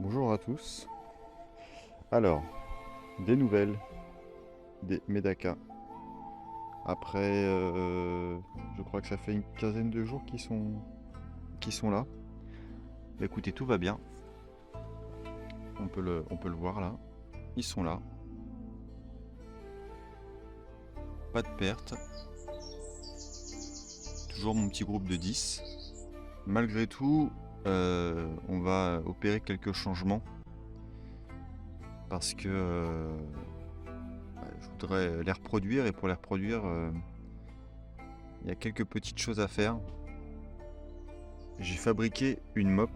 Bonjour à tous. Alors, des nouvelles des Médaka. Après, je crois que ça fait une quinzaine de jours qu'ils sont là. Bah, écoutez, tout va bien. On peut le voir là. Ils sont là. Pas de perte. Toujours mon petit groupe de 10. Malgré tout, on va opérer quelques changements. Parce que je voudrais les reproduire. Et pour les reproduire, il y a quelques petites choses à faire. J'ai fabriqué une mop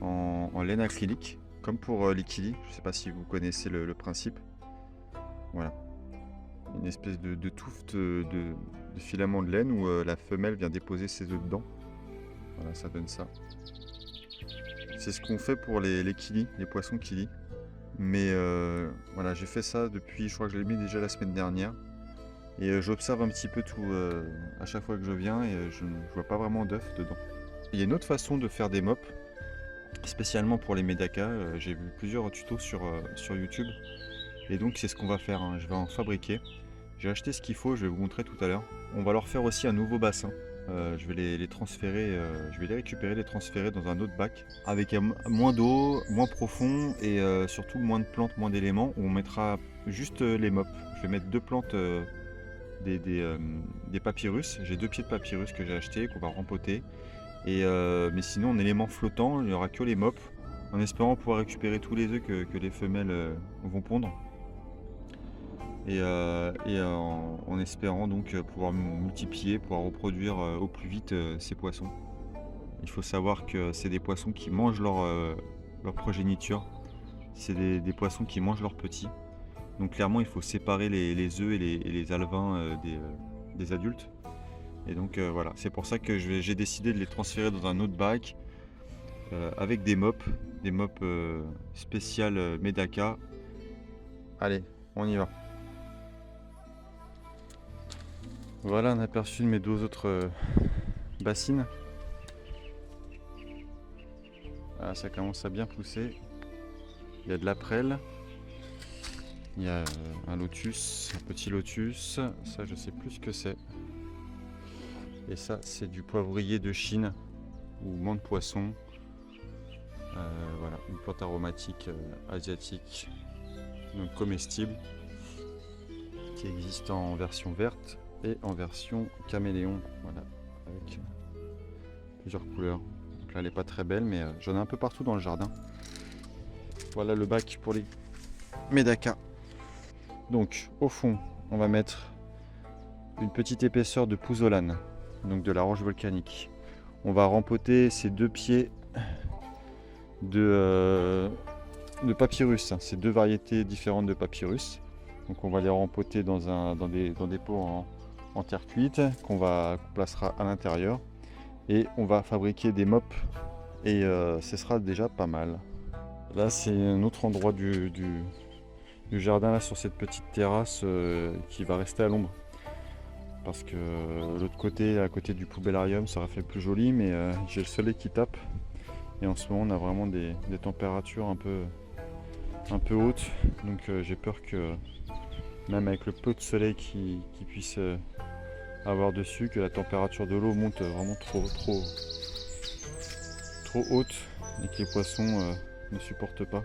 en laine acrylique, comme pour l'Ikili. Je ne sais pas si vous connaissez le principe. Voilà. Une espèce de touffe de filament de laine où la femelle vient déposer ses œufs dedans. Voilà, ça donne ça. C'est ce qu'on fait pour les kili, les poissons kili. Mais voilà, j'ai fait ça depuis, je crois que je l'ai mis déjà la semaine dernière. Et j'observe un petit peu tout à chaque fois que je viens et je ne vois pas vraiment d'œufs dedans. Il y a une autre façon de faire des mops, spécialement pour les Médaka. J'ai vu plusieurs tutos sur YouTube. Et donc c'est ce qu'on va faire, hein. Je vais en fabriquer. J'ai acheté ce qu'il faut, je vais vous montrer tout à l'heure. On va leur faire aussi un nouveau bassin. Je vais les transférer, je vais les récupérer, les transférer dans un autre bac avec moins d'eau, moins profond et surtout moins de plantes, moins d'éléments où on mettra juste les mops. Je vais mettre deux plantes, des papyrus. J'ai deux pieds de papyrus que j'ai acheté, qu'on va rempoter. Et, mais sinon en éléments flottants, il n'y aura que les mops en espérant pouvoir récupérer tous les œufs que les femelles vont pondre. Et en espérant donc pouvoir multiplier, pouvoir reproduire au plus vite ces poissons. Il faut savoir que c'est des poissons qui mangent leur progéniture. C'est des poissons qui mangent leurs petits. Donc clairement il faut séparer les œufs et les alevins des adultes. Et donc voilà, c'est pour ça que j'ai décidé de les transférer dans un autre bac avec des mops spéciales Médaka. Allez, on y va. Voilà un aperçu de mes deux autres bassines. Ah, ça commence à bien pousser. Il y a de la prêle. Il y a un lotus, un petit lotus. Ça, je sais plus ce que c'est. Et ça, c'est du poivrier de Chine ou menthe poisson. Voilà, une plante aromatique asiatique, donc comestible, qui existe en version verte et en version caméléon. Voilà, avec plusieurs couleurs. Donc là, elle n'est pas très belle, mais j'en ai un peu partout dans le jardin. Voilà le bac pour les Médaka. Donc au fond, on va mettre une petite épaisseur de pouzzolane, donc de la roche volcanique. On va rempoter ces deux pieds de papyrus. C'est deux variétés différentes de papyrus. Donc on va les rempoter dans des pots en terre cuite qu'on placera à l'intérieur. Et on va fabriquer des mops et ce sera déjà pas mal. Là c'est un autre endroit du jardin, là sur cette petite terrasse qui va rester à l'ombre. Parce que l'autre côté, à côté du poubellarium, ça aurait fait plus joli, mais j'ai le soleil qui tape. Et en ce moment on a vraiment des températures un peu hautes. Donc j'ai peur que même avec le peu de soleil qui puisse avoir dessus, que la température de l'eau monte vraiment trop haute et que les poissons ne supportent pas.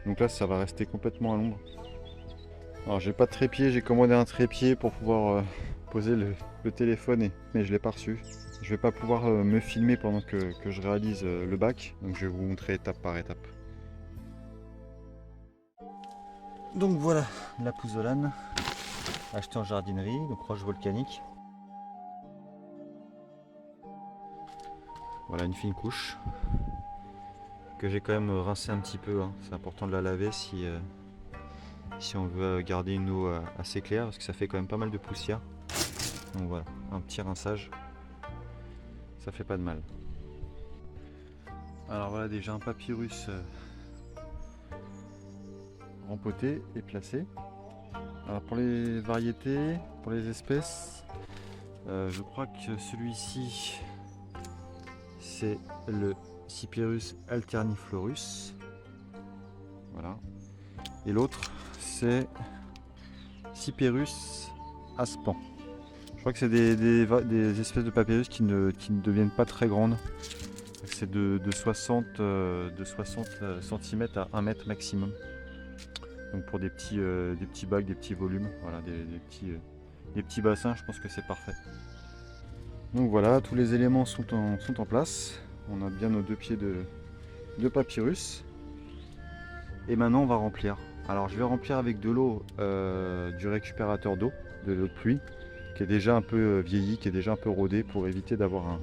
Donc là ça va rester complètement à l'ombre. Alors j'ai pas de trépied, j'ai commandé un trépied pour pouvoir poser le téléphone, mais je l'ai pas reçu. Je vais pas pouvoir me filmer pendant que je réalise le bac, donc je vais vous montrer étape par étape. Donc voilà la pouzzolane achetée en jardinerie, donc roche volcanique. Voilà une fine couche que j'ai quand même rincé un petit peu, hein. C'est important de la laver si on veut garder une eau assez claire, parce que ça fait quand même pas mal de poussière. Donc voilà, un petit rinçage, ça fait pas de mal. Alors voilà déjà un papyrus rempoté et placé. Alors pour les variétés, pour les espèces, je crois que celui-ci c'est le Cyperus alterniflorus. Voilà. Et l'autre, c'est Cyperus aspen. Je crois que c'est des espèces de papyrus qui ne deviennent pas très grandes. C'est de 60 cm à 1 mètre maximum. Donc pour des petits bacs, des petits volumes, voilà, des petits bassins, je pense que c'est parfait. Donc voilà, tous les éléments sont en place. On a bien nos 2 pieds de papyrus. Et maintenant on va remplir. Alors je vais remplir avec de l'eau du récupérateur d'eau, de l'eau de pluie, qui est déjà un peu vieilli, qui est déjà un peu rodé, pour éviter d'avoir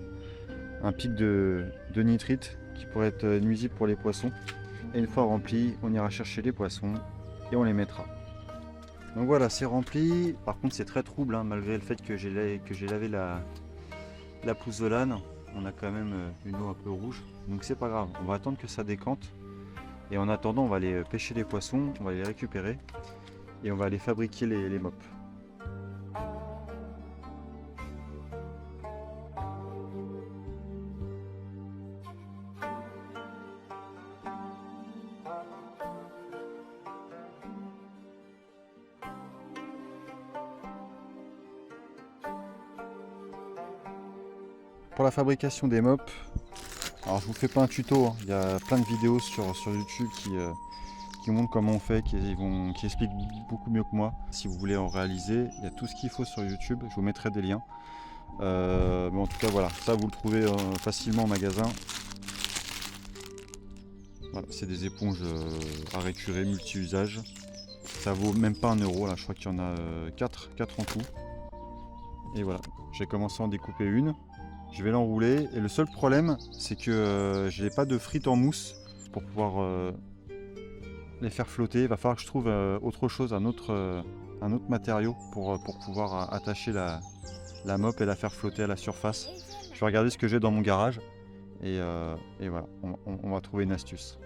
un pic de nitrite qui pourrait être nuisible pour les poissons. Et une fois rempli, on ira chercher les poissons et on les mettra. Donc voilà, c'est rempli. Par contre c'est très trouble, hein, malgré le fait que j'ai lavé la pouzzolane. On a quand même une eau un peu rouge, donc c'est pas grave, on va attendre que ça décante. Et en attendant, on va aller pêcher les poissons, on va les récupérer et on va aller fabriquer les mops. Pour la fabrication des mops, alors je vous fais pas un tuto, hein. Il y a plein de vidéos sur YouTube qui montrent comment on fait, qui expliquent beaucoup mieux que moi. Si vous voulez en réaliser, il y a tout ce qu'il faut sur YouTube, je vous mettrai des liens. Mais en tout cas voilà, ça vous le trouvez facilement en magasin. Voilà, c'est des éponges à récurer, multi-usage. Ça vaut même pas 1 euro, là je crois qu'il y en a 4 en tout. Et voilà, j'ai commencé à en découper une. Je vais l'enrouler et le seul problème c'est que je n'ai pas de frites en mousse pour pouvoir les faire flotter. Il va falloir que je trouve autre chose, un autre matériau pour pouvoir attacher la mop et la faire flotter à la surface. Je vais regarder ce que j'ai dans mon garage et voilà, on va trouver une astuce.